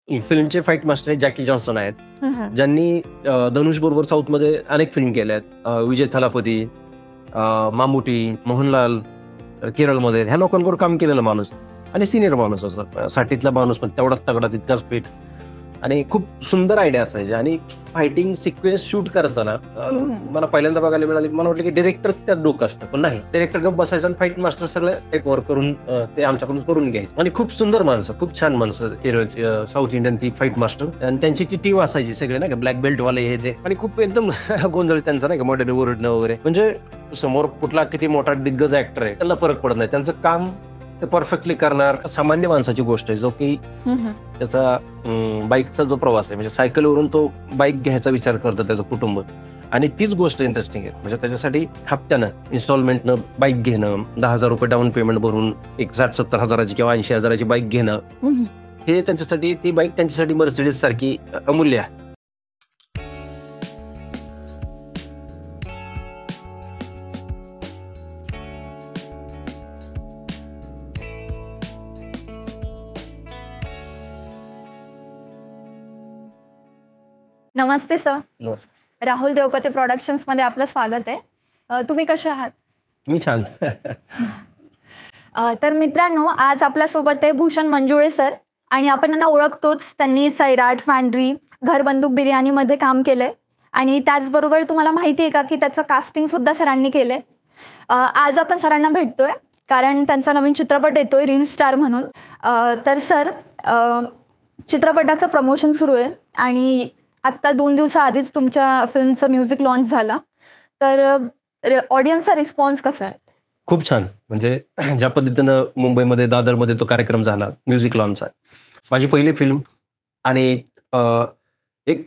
फिल्मचे fight master Jackie Johnson आहेत, ज्यांनी धनुष बरोबर साऊथमध्ये अनेक फिल्म केल्या आहेत. विजय थालापती, मामुटी, मोहनलाल, केरळमध्ये ह्या लोकांवर काम केलेला माणूस आणि सिनियर माणूस असं साठीतला माणूस पण तेवढाच तगडा तितकाच फिट आणि खूप सुंदर आयडिया असायची. आणि फायटिंग सिक्वेन्स शूट करताना मला पहिल्यांदा बघायला मिळाली, मला वाटलं की डिरेक्टरच त्यात डोकं असतं, पण नाही, डिरेक्टर गप बसायचं आणि फाईट मास्टर सगळं टेक ओव्हर करून ते आमच्याकडून करून घ्यायचे. आणि खूप सुंदर माणसं, खूप छान माणसं केरळची, साऊथ इंडियन ती फाईट मास्टर आणि त्यांची ती टीम असायची सगळे नाही का, ब्लॅक बेल्ट वाले हे ते, आणि खूप एकदम गोंधळ त्यांचा नाही का, मोठे ओरडणं वगैरे. म्हणजे समोर कुठला किती मोठा दिग्गज ऍक्टर आहे त्यांना फरक पडत नाही, त्यांचं काम ते परफेक्टली करणार. सामान्य माणसाची गोष्ट आहे, जो की त्याचा बाईकचा जो प्रवास आहे, म्हणजे सायकलवरून तो बाईक घ्यायचा विचार करतो त्याचं कुटुंब, आणि तीच गोष्ट इंटरेस्टिंग आहे. म्हणजे त्याच्यासाठी हप्त्यानं इन्स्टॉलमेंटनं बाईक घेणं, 10,000 रुपये डाऊन पेमेंट भरून एक 60-70 हजाराची किंवा 80,000ची बाईक घेणं, हे त्यांच्यासाठी, ती बाईक त्यांच्यासाठी मर्सिडीज सारखी अमूल्य आहे. नमस्ते सर. नमस्ते. राहुल देवकते प्रोडक्शन्स मध्ये आपलं स्वागत आहे. तुम्ही कसे आहात? मी छान. तर मित्रांनो, आज आपल्यासोबत आहे भूषण मंजुळे सर, आणि आपण त्यांना ओळखतोच. त्यांनी सैराट, फॅन्ड्री, घर बंदूक बिर्याणीमध्ये काम केलंय, आणि त्याचबरोबर तुम्हाला माहिती आहे का की त्याचं कास्टिंग सुद्धा सरांनी केलंय. आज आपण सरांना भेटतोय कारण त्यांचा नवीन चित्रपट येतोय रिल स्टार म्हणून. तर सर, चित्रपटाचं प्रमोशन सुरू आहे आणि आत्ता 2 दिवसाआधीच तुमच्या फिल्मचं म्युझिक लॉन्च झाला. तर ऑडियन्सचा रिस्पॉन्स कसा आहे? खूप छान. म्हणजे ज्या पद्धतीनं मुंबईमध्ये, दादरमध्ये तो कार्यक्रम झाला म्युझिक लॉन्चचा, माझी पहिली फिल्म, आणि एक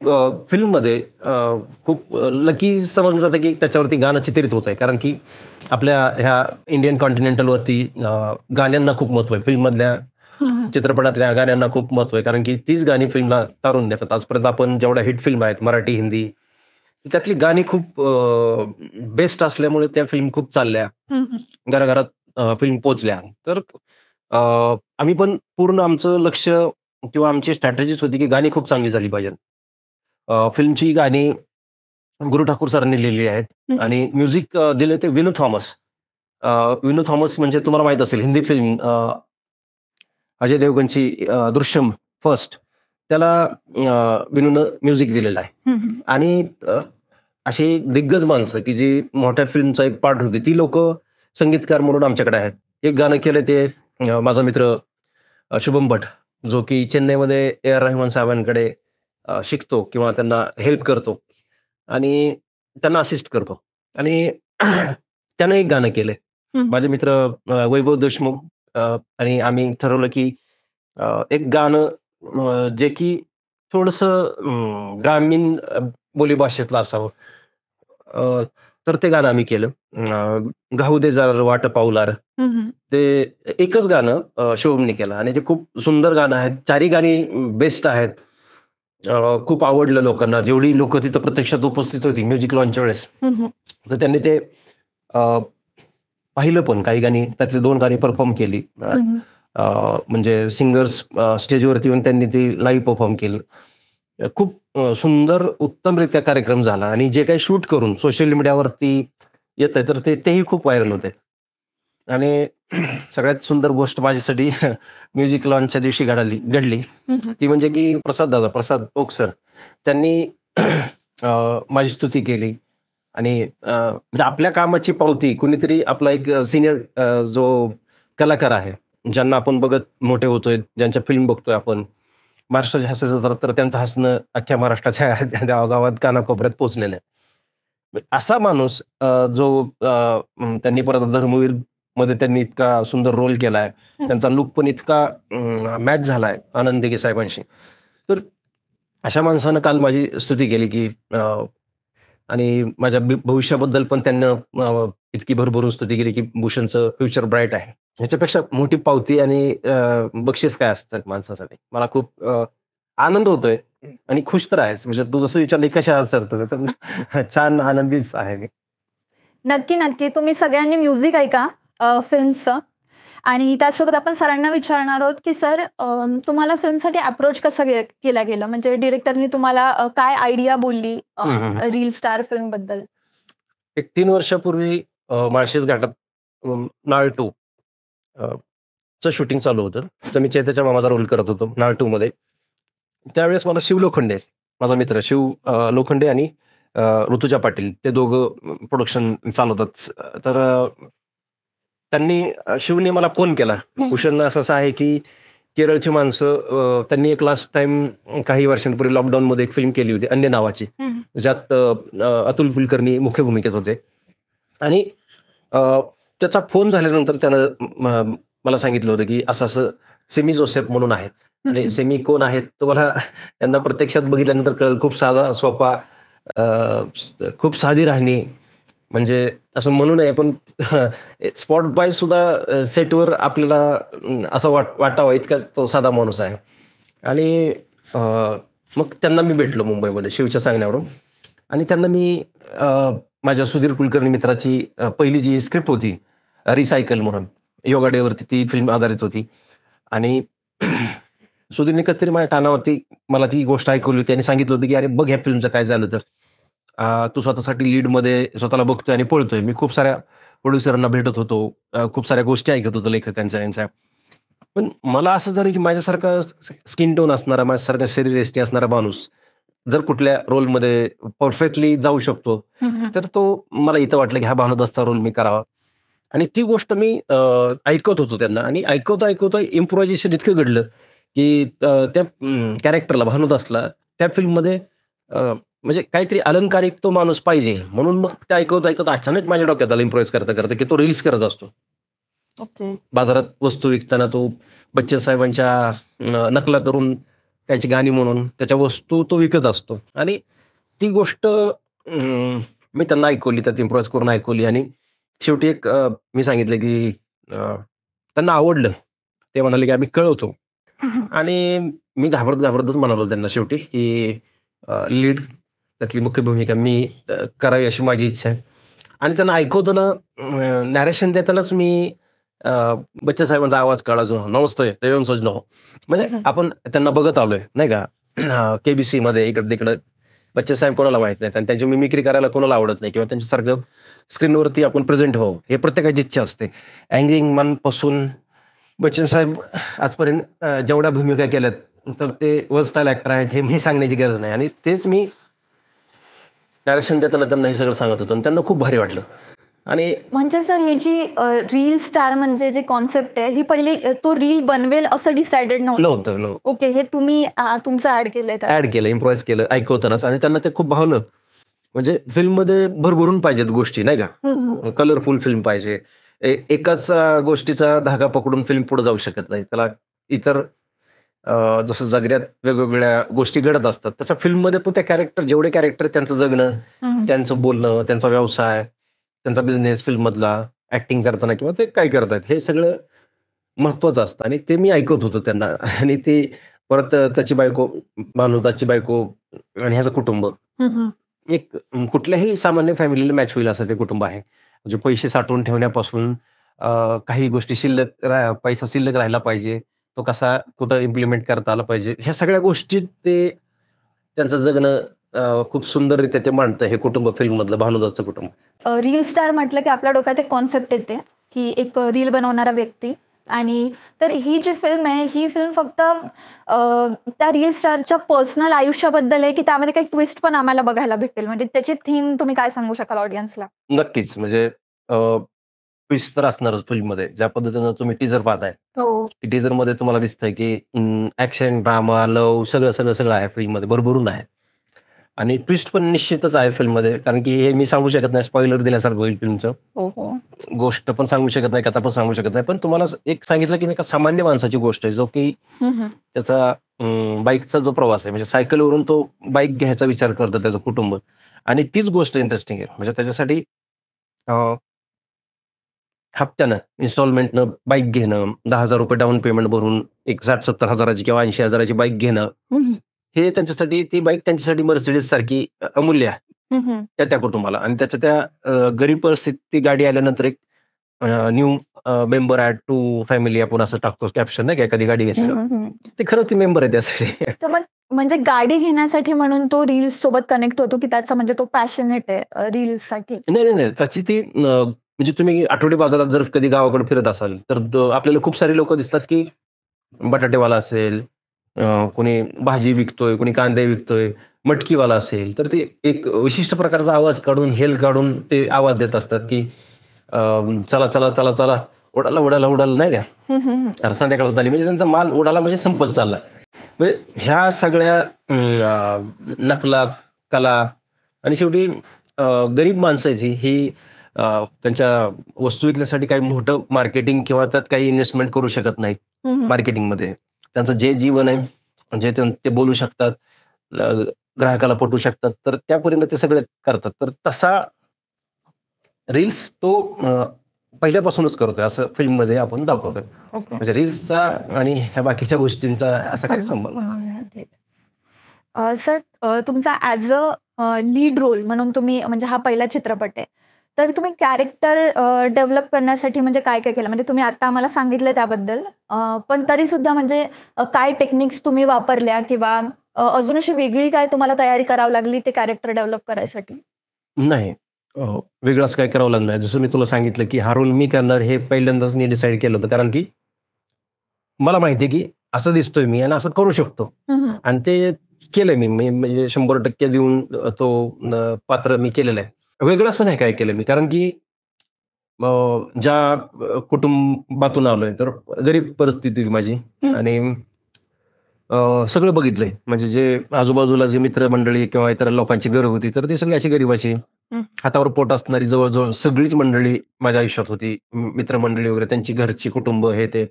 फिल्ममध्ये खूप लकी समजलं जातं की त्याच्यावरती गाणं चित्रित होत आहे, कारण की आपल्या ह्या इंडियन कॉन्टिनेंटलवरती गाण्यांना खूप महत्व आहे. फिल्ममधल्या, चित्रपटातल्या गाण्यांना खूप महत्व आहे, कारण की तीच गाणी फिल्मला तारून देतात. आजपर्यंत आपण जेवढ्या हिट फिल्म आहेत मराठी, हिंदी, त्यातली गाणी खूप बेस्ट असल्यामुळे त्या फिल्म खूप चालल्या, घराघरात फिल्म पोचल्या. तर आम्ही पण पूर्ण आमचं लक्ष किंवा आमची स्ट्रॅटेजीच होती की गाणी खूप चांगली झाली पाहिजे. फिल्मची गाणी गुरु ठाकूर सरांनी लिहिली आहेत आणि म्युझिक दिले ते विनू थॉमस. विनू थॉमस म्हणजे तुम्हाला माहित असेल, हिंदी फिल्म अजय देवगणची दृश्यम फर्स्ट, त्याला विनूनं म्युझिक दिलेलं आहे. आणि अशी दिग्गज माणसं की जी मोठ्या फिल्मचा एक पार्ट होती, ती लोक संगीतकार म्हणून आमच्याकडे आहेत. एक गाणं केलं ते माझा मित्र शुभम भट, जो की चेन्नईमध्ये A.R. रहमान साहेबांकडे शिकतो किंवा त्यांना हेल्प करतो आणि त्यांना असिस्ट करतो, आणि त्यानं एक गाणं केलंय. माझे मित्र वैभव देशमुख आणि आम्ही ठरवलं की एक गाणं जे की थोडंसं ग्रामीण बोलीभाषेतलं असावं. तर ते गाणं आम्ही केलं, गाऊ दे जरा वाट पाऊलार. ते एकच गाणं शुभमने केलं आणि ते खूप सुंदर गाणं आहे. 4ही गाणी बेस्ट आहेत. खूप आवडलं लोकांना. जेवढी लोक तिथं प्रत्यक्षात उपस्थित होती म्युझिक लॉन्चच्या वेळेस, तर त्यांनी ते पाहिलं पण. काही गाणी, त्यातली 2 गाणी परफॉर्म केली. म्हणजे सिंगर्स स्टेजवरती येऊन त्यांनी ती लाईव्ह परफॉर्म केलं. खूप सुंदर, उत्तमरित्या कार्यक्रम झाला, आणि जे काही शूट करून सोशल मीडियावरती येत आहे तर तेही खूप व्हायरल होते. आणि सगळ्यात सुंदर गोष्ट माझ्यासाठी म्युझिक लॉन्चच्या दिवशी घडली ती म्हणजे की प्रसाद ओक सर, त्यांनी माझी स्तुती केली. आणि म्हणजे आपल्या कामाची पावती कुणीतरी, आपला एक सिनियर जो कलाकार आहे, ज्यांना आपण बघत मोठे होतोय, ज्यांच्या फिल्म बघतोय आपण, महाराष्ट्राचे हसायचं तर त्यांचं हसणं अख्ख्या महाराष्ट्राच्या गावागावात, कानाकोपऱ्यात पोचलेलं आहे. असा माणूस जो त्यांनी परत धर्मवीर मध्ये त्यांनी इतका सुंदर रोल केलाय, त्यांचा लुक पण इतका मॅच झालाय आनंद दिघे साहेबांशी. तर अशा माणसानं काल माझी स्तुती केली की, आणि माझ्या भविष्याबद्दल पण त्यांना इतकी भरभरून स्तुती केली की भूषणचं फ्युचर ब्राईट आहे. ह्याच्यापेक्षा मोठी पावती आणि बक्षीस काय असतं माणसासाठी. मला खूप आनंद होतोय आणि खुश तर आहेच. म्हणजे तू जसं विचारलं कशा असतं, छान, आनंदीच आहे मी. नक्की नक्की. तुम्ही सगळ्यांनी म्युझिक ऐका फिल्मचं. आणि त्यासोबत आपण सरांना विचारणार आहोत की सर तुम्हाला फिल्मसाठी अप्रोच कसं केला गेलं, म्हणजे डिरेक्टरनी तुम्हाला काय आयडिया बोलली रील स्टार फिल्म बद्दल? एक 3 वर्षापूर्वी माळशेज घाटात नाळ 2 चं शूटिंग चालू होतं. तर मी चैत्याच्या मामाचा रोल करत होतो नाळ 2 मध्ये. त्यावेळेस मला शिव लोखंडे, माझा मित्र शिव लोखंडे आणि ऋतुजा पाटील, ते दोघं प्रोडक्शन चालवतात. तर त्यांनी शिवने मला फोन केला. भूषण असं आहे की केरळची माणसं, त्यांनी एक लास्ट टाइम काही वर्षांपूर्वी लॉकडाऊनमध्ये एक फिल्म केली होती अन्य नावाची, ज्यात अतुल कुलकर्णी मुख्य भूमिकेत होते. आणि त्याचा फोन झाल्यानंतर त्यानं मला सांगितलं होतं की असं असं सेमी जोसेफ म्हणून आहेत. आणि सेमी कोण आहेत तुम्हाला त्यांना प्रत्यक्षात बघितल्यानंतर कळलं. खूप साधा सोपा, खूप साधी राहणी, म्हणजे असं म्हणू नये पण स्पॉट बाय सुद्धा सेटवर आपल्याला असं वाटावं इतका तो साधा माणूस आहे. आणि मग त्यांना मी भेटलो मुंबईमध्ये शिवच्या सांगण्यावरून. आणि त्यांना मी माझ्या सुधीर कुलकर्णी मित्राची पहिली जी स्क्रिप्ट होती रिसायकल म्हणून, योगा डेवरती ती फिल्म आधारित होती. आणि सुधीरने कधीतरी माझ्या कानावरती मला ती गोष्ट ऐकवली होती आणि सांगितलं होतं की अरे बघ ह्या फिल्मचं काय झालं तर, तू स्वतःसाठी लीडमध्ये स्वतःला बघतोय आणि पळतोय. मी खूप साऱ्या प्रोड्युसरांना भेटत होतो, खूप साऱ्या गोष्टी ऐकत होतो लेखकांच्या यांच्या. पण मला असं झालं की माझ्यासारखा स्किन टोन असणारा, माझ्यासारखा शरीरयष्टी असणारा माणूस जर कुठल्या रोलमध्ये परफेक्टली जाऊ शकतो, तर तो मला इथं वाटलं की हा भानुदासचा रोल मी करावा. आणि ती गोष्ट मी ऐकत होतो त्यांना. आणि ऐकवता इम्प्रोव्हायझेशन इतकं घडलं की त्या कॅरेक्टरला, भानुदासला त्या फिल्ममध्ये म्हणजे काहीतरी अलंकारिक तो माणूस पाहिजे. म्हणून मग ते ऐकवत अचानक माझ्या डोक्यात आलं इम्प्रोव्हाइज करता की तो रील्स करत असतो. ओके. बाजारात वस्तू विकताना तो बच्चन साहेबांच्या नकला करून त्याची गाणी म्हणून त्याच्या वस्तू तो विकत असतो. आणि ती गोष्ट मी त्यांना ऐकवली, त्यात इम्प्रोव्हाइज करून ऐकवली. आणि शेवटी एक मी सांगितलं की त्यांना आवडलं. ते म्हणाले की आम्ही कळवतो. आणि मी घाबरतच म्हणालो त्यांना शेवटी की लीड, त्यातली मुख्य भूमिका मी करावी अशी माझी इच्छा आहे. आणि त्यांना ऐकवताना नॅरेशन देतानाच मी बच्चन साहेबांचा आवाज काढायचो, नमस्ते देवम सजनो. म्हणजे आपण त्यांना बघत आलोय नाही का, KBC मध्ये इकडे तिकडे बच्चन साहेब कोणाला माहित नाहीत आणि त्यांची मिमिक्री करायला कोणाला आवडत नाही, किंवा त्यांच्यासारखं स्क्रीनवरती आपण प्रेझेंट व्हावं हे प्रत्येकाची इच्छा असते. अँगरिंग मनपासून बच्चन साहेब आजपर्यंत जेवढ्या भूमिका केल्यात तर ते वर्सटाईल ऍक्टर आहेत हे मी सांगण्याची गरज नाही. आणि तेच मी नॅरेशन देताना त्यांना हे सगळं सांगत होतो आणि त्यांना खूप भारी वाटलं. आणि म्हणजे सर ही जी रील स्टार म्हणजे जे कॉन्सेप्ट आहे, ही पहिली तो रील बनवेल असं डिसाइडेड नव्हतं? ओके, हे तुम्ही तुमचं ऍड केलंय? ऍड केलं, इम्प्रोव्हाइज केलं ऐकवतानाच. आणि त्यांना ते खूप भावलं. म्हणजे फिल्ममध्ये भरभरून पाहिजेत गोष्टी नाही का, कलरफुल फिल्म पाहिजे. एकाच गोष्टीचा धागा पकडून फिल्म पुढे जाऊ शकत नाही. त्याला इतर जसं जगण्यात वेगवेगळ्या गोष्टी घडत असतात, तसं फिल्ममध्ये पण त्या कॅरेक्टर, जेवढे कॅरेक्टर त्यांचं जगणं, त्यांचं बोलणं, त्यांचा व्यवसाय, त्यांचा बिझनेस फिल्ममधला, ऍक्टिंग करताना किंवा ते काय करतायत हे सगळं महत्वाचं असतं. आणि ते मी ऐकत होतो त्यांना. आणि ते परत त्याची बायको, भानुदासची बायको आणि ह्याचं कुटुंब एक कुठल्याही सामान्य फॅमिलीला मॅच होईल असं ते कुटुंब आहे. म्हणजे पैसे साठवून ठेवण्यापासून काही गोष्टी पैसा शिल्लक राहिला पाहिजे, तो कसा कुठं इम्प्लिमेंट करता आला पाहिजे, ह्या सगळ्या गोष्टी ते त्यांचं जगणं खूप सुंदररित्या ते मांडतं हे कुटुंब फिल्ममधलं, भानुदासचं कुटुंब. रील स्टार म्हटलं की आपल्या डोक्यात एक कॉन्सेप्ट येते की एक रील बनवणारा व्यक्ती. आणि तर ही जी फिल्म आहे, ही फिल्म फक्त त्या रील स्टारच्या पर्सनल आयुष्याबद्दल आहे की त्यामध्ये काही ट्विस्ट पण आम्हाला बघायला भेटेल? म्हणजे त्याची थीम तुम्ही काय सांगू शकाल ऑडियन्सला? नक्कीच. म्हणजे ट्विस्ट तर असणारच फिल्ममध्ये. ज्या पद्धतीनं तुम्ही टीजर पाहताय, टीजरमध्ये तुम्हाला दिसतंय की ऍक्शन, ड्रामा, लव्ह सगळं आहे फिल्ममध्ये, भरभरून आहे. आणि ट्विस्ट पण निश्चितच आहे फिल्ममध्ये, कारण की हे मी सांगू शकत नाही, स्पॉइलर दिल्यासारखं होईल फिल्मचं. गोष्ट पण सांगू शकत नाही, कथा पण सांगू शकत नाही. पण तुम्हाला एक सांगितलं की एका सामान्य माणसाची गोष्ट आहे, जो की त्याचा बाईकचा जो प्रवास आहे, म्हणजे सायकलवरून तो बाईक घ्यायचा विचार करतो त्याचं कुटुंब. आणि तीच गोष्ट इंटरेस्टिंग आहे. म्हणजे त्याच्यासाठी हप्त्यानं, इन्स्टॉलमेंटनं बाईक घेणं, 10,000 रुपये डाऊन पेमेंट भरून एक 60-70 हजाराची किंवा 80,000ची बाईक घेणं, हे त्यांच्यासाठी, ती बाईक त्यांच्यासाठी मर्सिडीज सारखी अमूल्य आहे त्या कुटुंबाला. आणि त्याच्या त्या गरीब परिस्थिती गाडी आल्यानंतर एक new member add to family आपण असं टाकतो कॅप्शन नाही का एखादी गाडी घेतली ते खरंच ते मेंबर आहे त्यासाठी. तर मग म्हणजे गाडी घेण्यासाठी म्हणून तो रील्स सोबत कनेक्ट होतो की त्याचा म्हणजे तो पॅशनेट आहे रील्स साठी. नाही त्याची ती म्हणजे तुम्ही आठवडी बाजारात जर कधी गावाकडे फिरत असाल तर आपल्याला खूप सारे लोक दिसतात की बटाटेवाला असेल, कोणी भाजी विकतोय, कोणी कांदे विकतोय, मटकीवाला असेल, तर ते एक विशिष्ट प्रकारचा आवाज काढून हेल काढून ते आवाज देत असतात की चला चला चला चला उडाला उडाला उडाला नाही का. तर संध्याकाळ होत आली म्हणजे त्यांचा माल उडाला म्हणजे संपत चालला. म्हणजे ह्या सगळ्या नकला कला आणि शेवटी गरीब माणसाची ही त्यांच्या वस्तू विकण्यासाठी काही मोठं मार्केटिंग किंवा त्यात काही इन्व्हेस्टमेंट करू शकत नाहीत मार्केटिंगमध्ये. त्यांचं जे जीवन आहे जे ते बोलू शकतात, ग्राहकाला पटवू शकतात, तर त्यापर्यंत ते सगळे करतात. तर तसा रील्स तो पहिल्यापासूनच करतोय असं फिल्ममध्ये आपण दाखवतोय. म्हणजे रील्सचा आणि ह्या बाकीच्या गोष्टींचा असा काही संबंध. सर तुमचा ॲज अ लीड रोल म्हणून तुम्ही म्हणजे हा पहिला चित्रपट आहे तर तुम्ही कॅरेक्टर डेव्हलप करण्यासाठी म्हणजे काय काय केलं म्हणजे तुम्ही आता आम्हाला सांगितलं त्याबद्दल पण तरी सुद्धा म्हणजे काय टेक्निक्स तुम्ही वापरल्या किंवा अजून अशी वेगळी काय तुम्हाला तयारी करावी लागली ते कॅरेक्टर डेव्हलप करायसाठी? नाही वेगळं असं काय करावं लागलं नाही. जसं मी तुला सांगितलं की हा रोल मी करणार हे पहिल्यांदाच मी डिसाईड केलं होतं कारण की मला माहिती आहे की असं दिसतोय मी आणि असं करू शकतो आणि ते केलंय मी म्हणजे 100% देऊन तो पात्र मी केलेलं आहे. वेगळं असं नाही काय केलं मी कारण की ज्या कुटुंबातून आलोय तर गरीब परिस्थिती माझी आणि सगळं बघितलंय म्हणजे जे आजूबाजूला जे मित्रमंडळी किंवा इतर लोकांची घरं होती तर ती सगळी अशी गरीबाची हातावर पोट असणारी जवळजवळ सगळीच मंडळी माझ्या आयुष्यात होती. मित्रमंडळी वगैरे त्यांची घरची कुटुंब हे ते.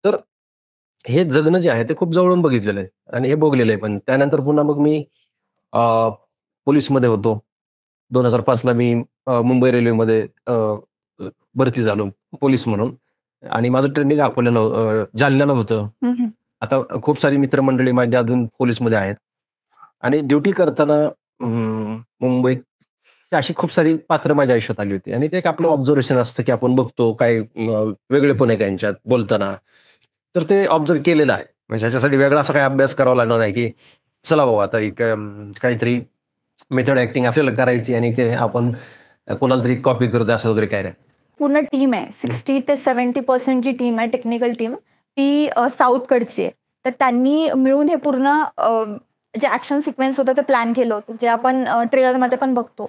तर हे जगणं जे आहे ते खूप जवळून बघितलेलं आहे आणि हे भोगलेलं आहे. पण त्यानंतर पुन्हा मग मी पोलीसमध्ये होतो. 2005ला मी मुंबई रेल्वेमध्ये भरती झालो पोलीस म्हणून आणि माझं ट्रेनिंग अकोल्याला जालन्याला होतं. आता खूप सारी मित्रमंडळी माझी अजून पोलीसमध्ये आहेत आणि ड्युटी करताना मुंबईत अशी खूप सारी पात्र माझ्या आयुष्यात आली होती आणि ते एक आपलं ऑब्झर्वेशन असतं की आपण बघतो काय वेगळेपण आहे का यांच्यात बोलताना. तर ते ऑब्झर्व केलेलं आहे म्हणजे ह्याच्यासाठी वेगळा असा काही अभ्यास करावा लागणार नाही की चला बाबा आता एक काहीतरी मेथड ऍक्टिंग आपल्याला करायची आणि ते आपण कोणाला तरी कॉपी करतो असं वगैरे काय नाही. पूर्ण टीम आहे 60 ते 70% जी टीम आहे टेक्निकल टीम ती साऊथकडची आहे तर त्यांनी मिळून हे पूर्ण जे ऍक्शन सिक्वेन्स होतं ते प्लॅन केलं होतं जे आपण ट्रेलरमध्ये पण बघतो.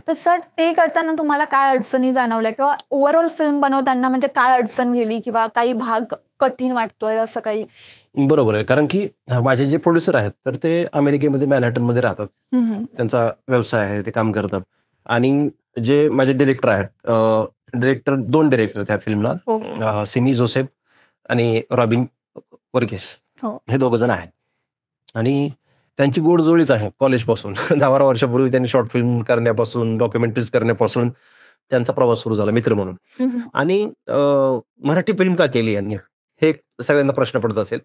तर सर ते करताना तुम्हाला काय अडचणी जाणवल्या किंवा ओव्हरऑल फिल्म बनवताना म्हणजे काय अडचण गेली किंवा काही भाग कठीण वाटतोय असं काही? बरोबर आहे कारण की माझे जे प्रोड्युसर आहेत तर ते अमेरिकेमध्ये मॅनहॅटनमध्ये राहतात. त्यांचा व्यवसाय आहे ते काम करतात आणि जे माझे डिरेक्टर आहेत डिरेक्टर 2 डिरेक्टर त्या फिल्मला सिमी जोसेफ आणि रॉबिन वर्गीस हे 2 जण आहेत आणि त्यांची गोडजोडीच आहे कॉलेजपासून 10-12 वर्षापूर्वी त्यांनी शॉर्ट फिल्म करण्यापासून डॉक्युमेंटरीज करण्यापासून त्यांचा प्रवास सुरू झाला मित्र म्हणून. आणि मराठी फिल्म का केली यांनी हे सगळ्यांना प्रश्न पडत असेल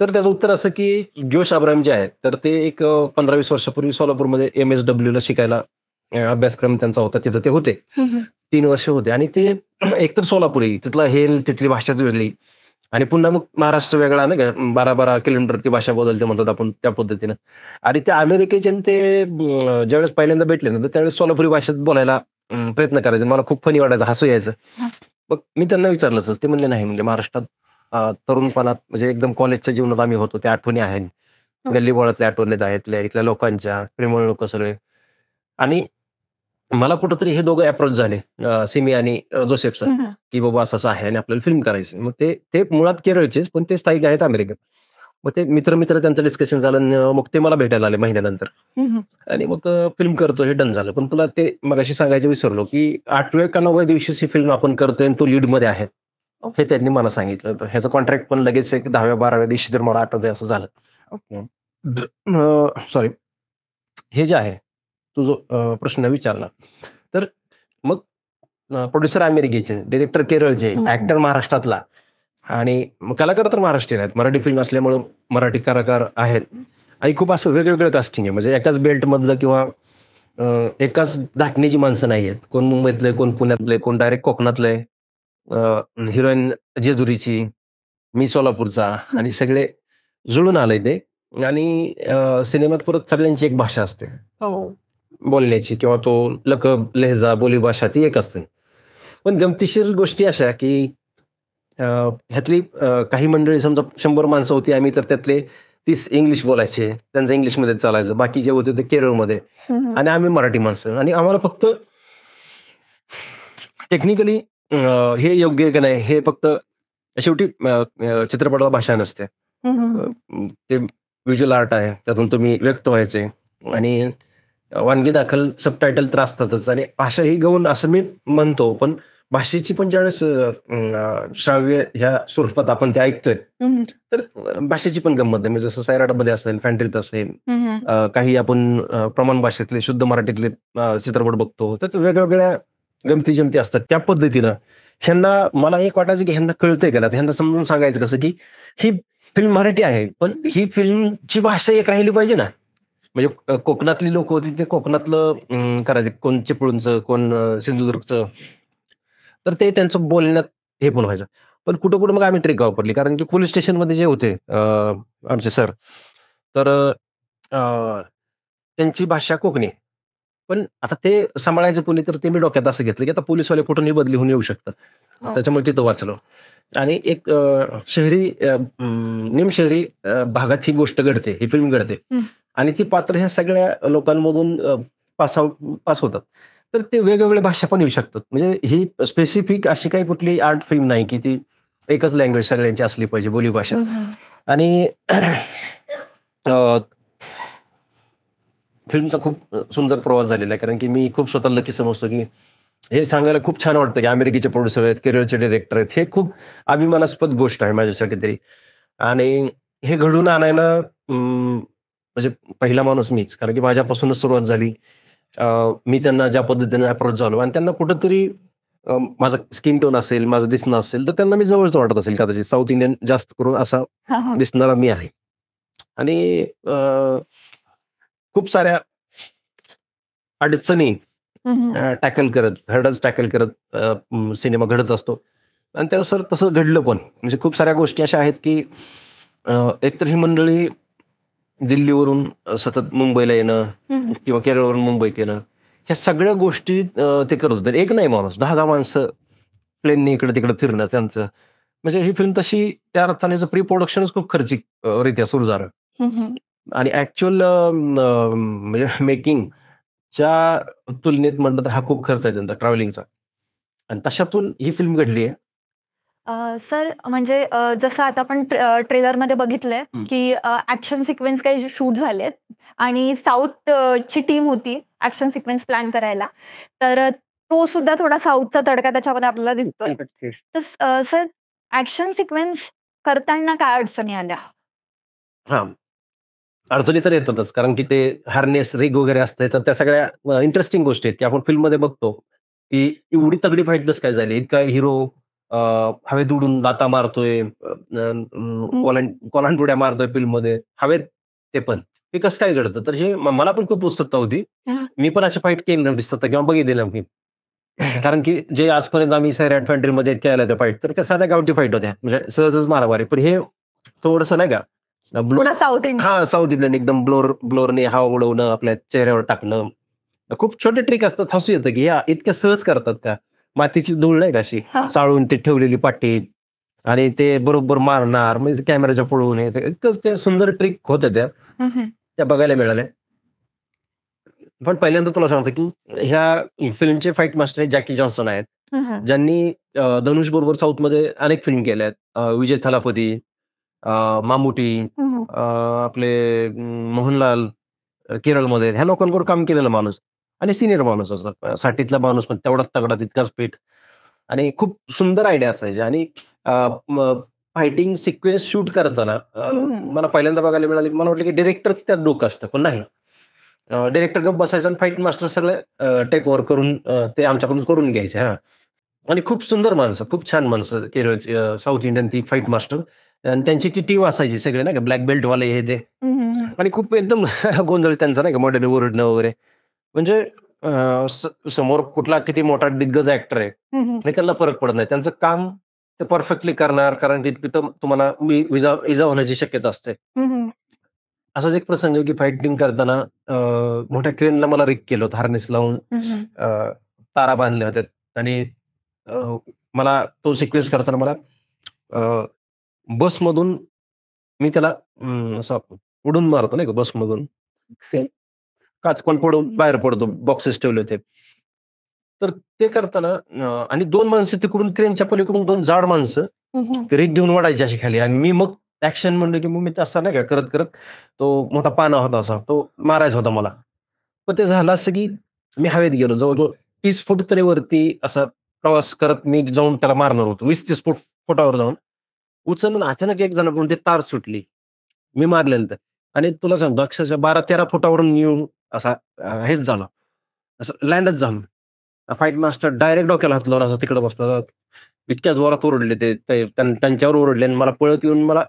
तर त्याचं उत्तर असं की जोश अब्राहम जे आहेत तर ते एक 15-20 वर्षापूर्वी सोलापूरमध्ये MSW ला शिकायला अभ्यासक्रम त्यांचा होता तिथं ते होते 3 वर्ष होते आणि ते एकतर सोलापुरी तिथला हेल तिथली भाषाच वेगळी आणि पुन्हा मग महाराष्ट्र वेगळा नाही का 12-12 किलोमीटर ती भाषा बदलते म्हणतात आपण त्या पद्धतीनं. आणि ते अमेरिकेचे ते ज्यावेळेस पहिल्यांदा भेटले ना तर त्यावेळेस सोलापुरी भाषेत बोलायला प्रयत्न करायचे. मला खूप फनी वाटायचं हसू यायचं. मग मी त्यांना विचारलंच ते म्हणले नाही म्हणजे महाराष्ट्रात तरुणपणात म्हणजे एकदम कॉलेजच्या जीवनात आम्ही होतो त्या आठवणी आहेत गल्लीबोळातल्या आठवणी आहेत इथल्या लोकांच्या प्रेमळ लोक सगळे. आणि मला कुठंतरी हे दोघं अप्रोच झाले सिमी आणि जोसेफ सर की बाबा असं आहे आणि आपल्याला फिल्म करायचं. मग ते मुळात केरळचेच पण ते स्थायिक आहेत अमेरिकेत. मग ते मित्र त्यांचं डिस्कशन झालं मग ते मला भेटायला आले महिन्यानंतर आणि मग फिल्म करतो हे डन झालं. पण तुला ते मगाशी सांगायचं विसरलो की 8व्या का 9व्या दिवशीची फिल्म आपण करतोय आणि तो लीडमध्ये आहे हे त्यांनी मला सांगितलं. ह्याचं कॉन्ट्रॅक्ट पण लगेच 10व्या-12व्या दिवशी तर मला आठवतंय असं झालं. सॉरी हे जे आहे तू जो प्रश्न विचारला तर मग प्रोड्युसर अमेरिकेचे डिरेक्टर केरळचे ऍक्टर महाराष्ट्रातला आणि कलाकार तर महाराष्ट्रीयन आहेत मराठी फिल्म असल्यामुळं मराठी कलाकार आहेत आणि खूप असं वेगवेगळं कास्टिंग आहे म्हणजे एकाच बेल्टमधलं किंवा एकाच धाकणीची माणसं नाही आहेत. कोण मुंबईतले कोण पुण्यातले कोण डायरेक्ट कोकणातले हिरोईन जेजुरीची, मी सोलापूरचा आणि सगळे जुळून आलंय ते. आणि सिनेमात परत सगळ्यांची एक भाषा असते बोलण्याची, किंवा तो लकब, लहेजा, बोलीभाषा ती एक असते. पण गमतीशीर गोष्टी अशा की ह्यातली काही मंडळी समजा 100 माणसं होती आम्ही, तर त्यातले 30 इंग्लिश बोलायचे, त्यांचं इंग्लिशमध्ये चालायचं, बाकी जे होते ते केरळमध्ये, आणि आम्ही मराठी माणसं. आणि आम्हाला फक्त टेक्निकली हे योग्य आहे का नाही हे फक्त शेवटी चित्रपटाला भाषा नसते, ते व्हिज्युअल आर्ट आहे, त्यातून तुम्ही व्यक्त व्हायचे. आणि वानगी दाखल सबटायटल तर असतातच, आणि भाषा ही गौण असं मी म्हणतो, पण भाषेची पण ज्यावेळेस श्राव्य ह्या स्वरूपात आपण ते ऐकतोय, तर भाषेची पण गंमत आहे. म्हणजे जसं सैराटमध्ये असेल, फॅन्ड्रीत असेल, काही आपण प्रमाण भाषेतले शुद्ध मराठीतले चित्रपट बघतो, तर वेगवेगळ्या गमती जमती असतात. त्या पद्धतीनं ह्यांना, मला एक वाटायचं की ह्यांना कळतंय का, ह्यांना समजून सांगायचं कसं की ही फिल्म मराठी आहे, पण ही फिल्मची भाषा एक राहिली पाहिजे ना. म्हणजे कोकणातली लोक होती, ते कोकणातलं करायचे, कोण चिपळूणचं, कोण सिंधुदुर्गचं, तर ते त्यांचं बोलण्यात हे पण व्हायचं. पण कुठं कुठं मग आम्ही ट्रिक वापरली, कारण की पोलीस स्टेशनमध्ये जे होते आमचे सर, तर त्यांची भाषा कोकणी, पण आता ते सांभाळायचं कोणी, तर ते मी डोक्यात असं घेतलं की आता पोलीसवाले कुठूनही बदली होऊन येऊ शकतात. त्याच्यामुळे तिथं वाचलो. आणि एक शहरी निमशहरी भागात ही गोष्ट घडते, ही फिल्म घडते, आणि ती पात्र ह्या सगळ्या लोकांमधून पास होतात. तर ते वेगवेगळ्या भाषा पण येऊ शकतात. म्हणजे ही स्पेसिफिक अशी काही कुठली आर्ट फिल्म नाही की ती एकच लँग्वेज सगळ्यांची असली पाहिजे, बोलीभाषा. आणि फिल्मचा खूप सुंदर प्रवास झालेला आहे, कारण की मी खूप स्वतः लकी समजतो की हे सांगायला खूप छान वाटतं की अमेरिकेचे प्रोड्युसर आहेत, केरळचे डिरेक्टर आहेत. हे खूप अभिमानास्पद गोष्ट आहे माझ्यासाठी तरी. आणि हे घडून आणायला म्हणजे पहिला माणूस मीच, कारण की माझ्यापासूनच सुरुवात झाली. मी त्यांना ज्या पद्धतीने अप्रोच झालो, आणि त्यांना कुठंतरी माझा स्किन टोन असेल, माझं दिसणं असेल, तर त्यांना मी जवळच वाटत असेल कदाचित. साऊथ इंडियन जास्त करून असा दिसणारा मी आहे. आणि खूप साऱ्या अडचणी टॅकल करत, हर्डल्स टॅकल करत सिनेमा घडत असतो. आणि त्यानुसार तसं घडलं पण. म्हणजे खूप साऱ्या गोष्टी अशा आहेत की एकतर ही मंडळी दिल्लीवरून सतत मुंबईला येणं, किंवा केरळवरून मुंबईत येणं, ह्या सगळ्या गोष्टी ते करत होते. एक नाही माणूस, 10 माणसं प्लेनने इकडे तिकडे फिरणं त्यांचं. म्हणजे ही फिल्म तशी त्या अर्थाने प्री प्रोडक्शनच खूप खर्चिक रित्या सुरू झालं. आणि ऍक्च्युअल म्हणजे मेकिंगच्या तुलनेत म्हटलं तर हा खूप खर्च आहे त्यांचा ट्रॅव्हलिंगचा, आणि तशातून ही फिल्म घडली आहे. सर म्हणजे जसं आता आपण ट्रेलरमध्ये बघितलंय की ऍक्शन सिक्वेन्स काही शूट झालेत, आणि साऊथ ची टीम होती ऍक्शन सिक्वेन्स प्लॅन करायला, तर तो सुद्धा थोडा साऊथचा तडका त्याच्यामध्ये आपल्याला दिसतोय. तर सर, ऍक्शन सिक्वेन्स करताना काय अडचणी आल्या? हा, अडचणी तर येतातच, कारण की ते हार्नेस रिग वगैरे असते, तर त्या सगळ्या इंटरेस्टिंग गोष्टी आहेत की आपण फिल्ममध्ये बघतो की एवढी तगडी फाईट कसं काय झाली, इतका हिरो हवेत उडून लाता मारतोय, कोलांटुड्या मारतोय फिल्ममध्ये हवेत, ते पण हे कसं काय घडतं. तर हे मला पण खूप उत्सुकता होती. मी पण अशा फाईट केली दिसतात किंवा बघितलेल्या मी, कारण की जे आजपर्यंत आम्ही सैराट फॅन्ड्रीमध्ये केल्या त्या फाईट, तर त्या साध्या गावठी फाईट होत्या, म्हणजे सहजच मारामारी. पण हे थोडंसं नाही का, साऊथ इंडियन. हा, साऊथ इंडियन एकदम ब्लोरने हवा उडवणं, आपल्या चेहऱ्यावर टाकणं, खूप छोटे ट्रिक असतात. हसू येतं की या इतक्या सहज करतात. त्या मातीची धूळ नाही का अशी चाळून ते ठेवलेली पाटी, आणि ते बरोबर मारणार, म्हणजे कॅमेराच्या पळून इतकं ते सुंदर ट्रिक होत्या त्या बघायला मिळाल्या. पण पहिल्यांदा तुला सांगतो की ह्या फिल्मचे फाईट मास्टर जॅकी जॉन्सन आहेत, ज्यांनी धनुष बरोबर साऊथमध्ये अनेक फिल्म केल्या आहेत. विजय थलापती, मामुटी, आपले मोहनलाल केरळमध्ये, ह्या लोकांवर काम केलेला माणूस, आणि सिनियर माणूस असतात, साठीतला माणूस पण तेवढाच तगडा, तितकाच पेट, आणि खूप सुंदर आयडिया असायची. आणि फायटिंग सिक्वेन्स शूट करताना मला पहिल्यांदा बघायला मिळाली, मला वाटलं की डिरेक्टरच त्यात डोकं असतं, पण नाही. डिरेक्टर गप बसायचं आणि फाईट मास्टर सगळं टेक ओव्हर करून ते आमच्याकडून करून घ्यायचे. हा, आणि खूप सुंदर माणसं, खूप छान माणसं केरळची, साऊथ इंडियन ती फाईट मास्टर, आणि त्यांची ती टीम असायची सगळे नाही का, ब्लॅक बेल्ट वाले हे ते, आणि खूप एकदम गोंधळ त्यांचा नाही का, मॉडेल ओरडणं वगैरे. म्हणजे समोर कुठला किती मोठा दिग्गज ऍक्टर आहे हे त्यांना फरक पडत नाही. त्यांचं काम ते परफेक्टली करणार, कारण तिथं तुम्हाला इजा होण्याची शक्यता असते. असाच एक प्रसंग आहे की फायटिंग करताना मोठ्या क्रेनला मला रिक केलं होतं, हार्नेस लावून तारा बांधल्या होत्या आणि मला तो सिक्वेन्स करताना मला बसमधून मी त्याला असा उडून मारतो नाही का बसमधून, काच कोण पडून बाहेर पडतो, बॉक्सेस ठेवले होते. तर ते करताना आणि 2 माणसं तिकडून क्रेनच्या पलीकडून 2 जाड माणसं ते रिक घेऊन वाढायची अशी खाली, आणि मी मग ऍक्शन म्हणलं की मग मी तसा नाही का करत करत तो मोठा पाना होता असा, तो मारायचा होता मला. पण ते झालं असं की मी हवेत गेलो, जवळजवळ 30 फूट तरी वरती असा प्रवास करत मी जाऊन त्याला मारणार होतो. 20-30 फुटावर जाऊन उचलून अचानक एक जणाकडून ते तार सुटली. मी मारलेलं तर, आणि तुला सांगतो अक्षरशः 12-13 फुटावरून येऊन असा हेच झालं, असं लँडच झालं. फाईट मास्टर डायरेक्ट डोक्याला हात लावून असं तिकडे बसला. इतक्या जोरात ओरडले त्यांच्यावर ओरडले आणि मला पळत येऊन मला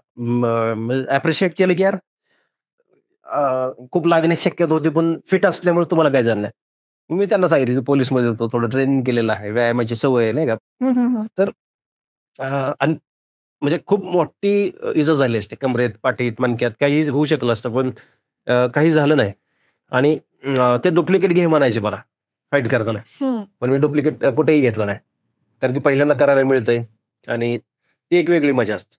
अप्रिशिएट केलं की यार खूप लागण्याची शक्यता होती, पण फिट असल्यामुळे तुम्हाला काय झालं नाही. मी त्यांना सांगितलं पोलीसमध्ये होतो, थोडं ट्रेनिंग केलेलं आहे, व्यायामाची सवय आहे नाही का. तर आणि म्हणजे खूप मोठी इजा झाली असते कमरेत, पाठीत, मणक्यात, काही होऊ शकलं असतं, पण काही झालं नाही. आणि ते डुप्लिकेट घे म्हणायचे मला फाईट करताना, पण मी डुप्लिकेट कुठेही घेतलं नाही, कारण की पहिल्यांदा करायला मिळतंय आणि ती एक वेगळी मजा असते.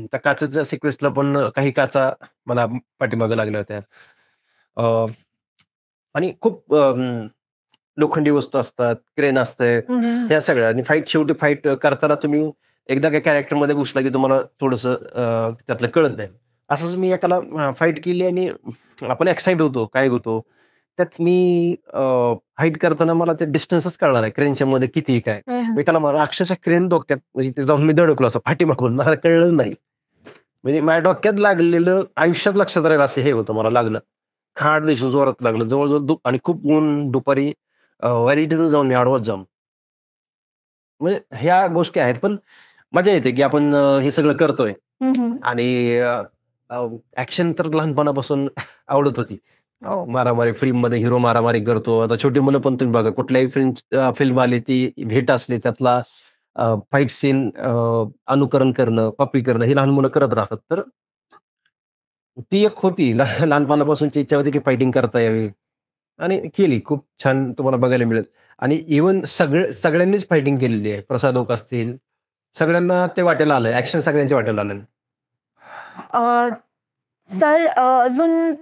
त्या काचेच्या सिक्वेन्सला पण काही काचा मला पाठीमागं लागल्या होत्या. आणि खूप लोखंडी वस्तू असतात, क्रेन असते, ह्या सगळ्या. आणि शेवटी फाईट करताना तुम्ही एकदा काही कॅरेक्टरमध्ये घुसला की तुम्हाला थोडंसं त्यातलं कळत नाही. असंच मी एकाला फाईट केली आणि आपण एक्साइट होतो, काय होतो. त्यात मी फाईट करताना मला ते डिस्टन्सच कळणार आहे क्रेनच्या मध्ये किती काय. मी त्याला मला अक्षरशः क्रेन डोक्यात, म्हणजे ते जाऊन मी धडकलो असं पाठीमागून, मला कळलंच नाही. म्हणजे माझ्या डोक्यात लागलेलं आयुष्यात लक्षात राहील असं हे होतं, मला लागलं खाड दिसून जोरात लागलं जवळजवळ आणि खूप ऊन दुपारी तिथं जाऊन मी आडवत जाऊन, म्हणजे ह्या गोष्टी आहेत. पण मजा येते की आपण हे सगळं करतोय. आणि ऍक्शन तर लहानपणापासून आवडत होती. मारामारी फिल्ममध्ये हिरो मारामारी करतो. आता छोटी मुलं पण तुम्ही बघा, कुठल्याही फिल्म आली ती हिट असली, त्यातला फाईट सीन अनुकरण करणं, कॉपी करणं हे लहान मुलं करत राहतात. तर ती एक होती लहानपणापासूनची इच्छा होती की फायटिंग करता यावी, आणि केली. खूप छान तुम्हाला बघायला मिळेल. आणि इव्हन सगळ्यांनीच फायटिंग केलेली आहे. प्रसाद ओक असतील, सगळ्यांना ते वाटेला आलंय. ऍक्शन सगळ्यांच्या वाटेला आलं. सर अजून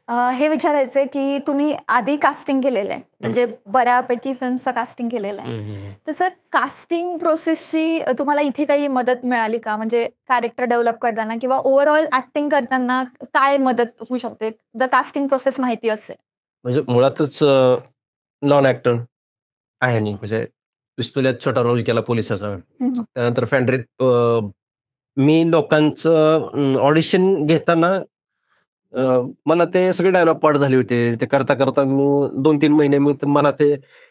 हे विचारायचंय की तुम्ही आधी कास्टिंग केलेलं आहे, म्हणजे बऱ्यापैकी फिल्मचं कास्टिंग केलेलं आहे. तर सर कास्टिंग प्रोसेसची तुम्हाला इथे काही मदत मिळाली का? म्हणजे कॅरेक्टर डेव्हलप करताना किंवा ओव्हरऑल ऍक्टिंग करताना काय मदत होऊ शकते जर कास्टिंग प्रोसेस माहिती असेल? म्हणजे मुळातच नॉन ऍक्टर आहे मी. म्हणजे पिस्तुल्यात छोटा रोल केला पोलिसाचा. त्यानंतर फॅन्ड्रीत मी लोकांचं ऑडिशन घेताना मला ते सगळे डायलॉग पाठ झाले होते. ते करता करता मी 2-3 महिने मी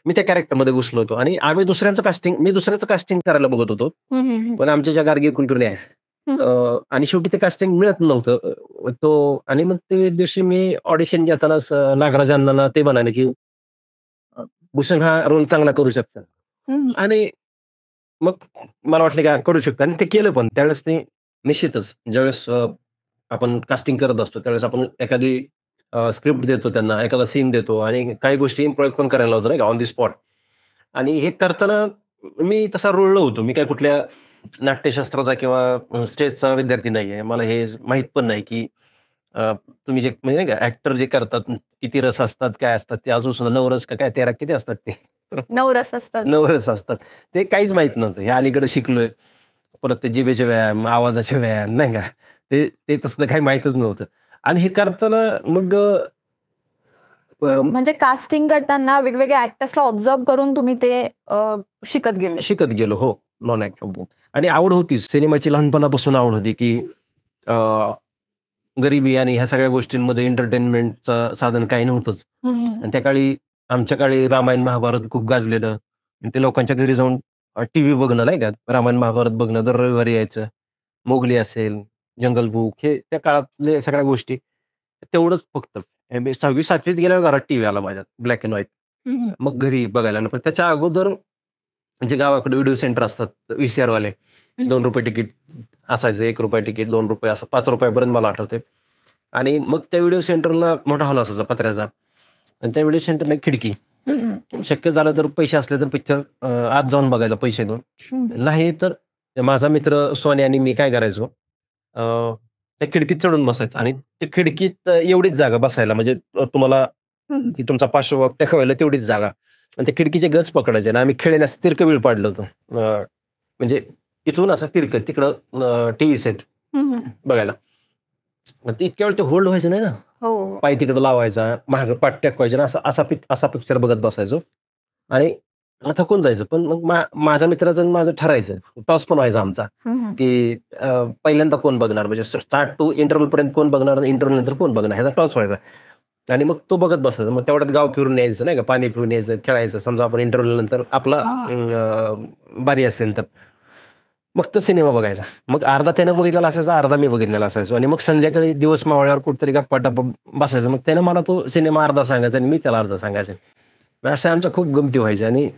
त्या कॅरेक्टरमध्ये घुसलो होतो. आणि मी दुसऱ्याचं कास्टिंग करायला बघत होतो, पण आमच्या ज्या गार्गी कुलकर्णी आहे, आणि शेवटी ते कास्टिंग मिळत नव्हतं. आणि मग ते दिवशी मी ऑडिशन घेतानाच नागराज अण्णांना ते म्हणाले की भूषण हा रोल चांगला करू शकतो. आणि मग मला वाटलं की करू शकतो, आणि ते केलं पण. त्यावेळेस ते निश्चितच ज्यावेळेस आपण कास्टिंग करत असतो त्यावेळेस आपण एखादी स्क्रिप्ट देतो त्यांना, एखादा सीन देतो, आणि काही गोष्टी इम्प्रोव्हाइज पण करायला होतो नाही का ऑन दी स्पॉट. आणि हे करताना मी तसा रुळलो होतो. मी काय कुठल्या नाट्यशास्त्राचा किंवा स्टेजचा विद्यार्थी नाहीये. मला हे माहित पण नाही की तुम्ही जे म्हणजे नाही का ऍक्टर जे करतात किती रस असतात, काय असतात ते, अजून सुद्धा 9 रस का काय 13 किती असतात ते 9 रस असतात. 9 रस असतात. ते काहीच माहित नव्हतं. हे अलीकडे शिकलोय. परत ते जिभेचे व्यायाम, आवाजाचे व्यायाम नाही का, ते ते तसलं काही माहितच नव्हतं. आणि हे करताना मग म्हणजे कास्टिंग करताना वेगवेगळ्या ऍक्टर्सला ऑब्झर्व करून तुम्ही ते शिकत गेले. हो, नॉन ऍक्टर. आणि आवड होती सिनेमाची, लहानपणापासून आवड होती की गरिबी आणि ह्या सगळ्या गोष्टींमध्ये एंटरटेनमेंटचं साधन काही नव्हतंच. आणि त्या काळी, आमच्या काळी रामायण महाभारत खूप गाजलेलं, आणि ते लोकांच्या घरी जाऊन टीव्ही बघणं नाही का, रामायण महाभारत बघणं दर रविवारी यायचं. मोगली असेल, जंगल बुक, हे त्या काळातले सगळ्या गोष्टी, तेवढंच फक्त. 6वी 7वीत गेल्यावर घरात टीव्ही आला माझ्यात ब्लॅक अँड व्हाईट. मग घरी बघायला पण त्याच्या अगोदर म्हणजे गावाकडे व्हिडिओ सेंटर असतात VCR वाले. ₹2 तिकीट असायचं, ₹1 तिकीट, ₹2 असं ₹5 मला आठवते. आणि मग त्या व्हिडिओ सेंटरला मोठा हॉल असायचा पत्र्याचा आणि त्या व्हिडिओ सेंटरला एक खिडकी. शक्य झालं तर पैसे असले तर पिक्चर आत जाऊन बघायचा पैसे देऊन. नाही तर माझा मित्र सोन्या आणि मी काय करायचो, त्या खिडकीत चढून बसायचं आणि त्या खिडकीत एवढीच जागा बसायला म्हणजे तुम्हाला की तुमचा पार्श्वभाग दाखवायला तेवढीच जागा आणि त्या खिडकीचे गज पकडायचे आणि आम्ही खेळण्यास तिरकं बीळ पाडलं होतं. म्हणजे इथून असं तिरकं तिकडं टीव्ही सेट बघायला. मग ते इतक्या वेळ ते होल्ड व्हायचं नाही ना, हो. पाय तिकडं लावायचा, महाग पाठ टेकवायचे ना, असा पिक्चर बघत बसायचो आणि थकून जायचं. पण मग माझ्या मित्राचं आणि माझं ठरायचं, टॉस पण व्हायचा आमचा की पहिल्यांदा कोण बघणार, म्हणजे स्टार्ट टू इंटरव्हल पर्यंत कोण बघणार आणि इंटरव्हल नंतर कोण बघणार ह्याचा टॉस व्हायचा. आणि मग तो बघत बसायचा. मग तेवढ्यात गाव फिरून यायचं नाही का, पाणी फिरून यायचं, खेळायचं. समजा आपण इंटरव्हल नंतर आपला बारी असेल तर मग तो सिनेमा बघायचा. मग अर्धा त्यानं बघितलेला असायचा, अर्धा मी बघितलेला असायचो. आणि मग संध्याकाळी दिवस मावळ्यावर कुठतरी गप्पा टप्पा बसायचं. मग त्यानं मला तो सिनेमा अर्धा सांगायचा आणि मी त्याला अर्धा सांगायचं. अशा आमच्या खूप गमती व्हायच्या आणि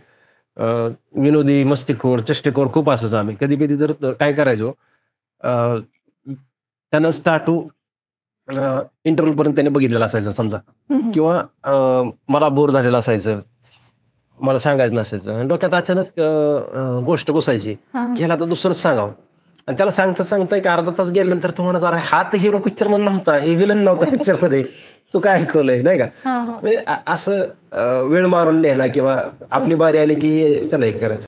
विनोदी, मस्तीखोर, चेष्टेखोर खूप असायचं आम्ही. कधी कधी तर काय करायचो, त्यानं स्टार्ट टू इंटरव्हल पर्यंत त्याने बघितलेला असायचं समजा, किंवा मला बोर झालेलं असायचं, मला सांगायचं नसायचं आणि डोक्यात अचानक गोष्ट घुसायची की ह्याला तर दुसरंच सांगावं. आणि त्याला सांगता एक अर्धा तास गेल्यानंतर तो म्हणा, अरे हा तर हिरो पिक्चर मध्ये नव्हता, हे विलन नव्हता पिक्चर मध्ये, तू काय ऐकवलंय नाही का. म्हणजे असं वेळ मारून लिहिला किंवा आपली बारी आली की त्याला हे करायचं.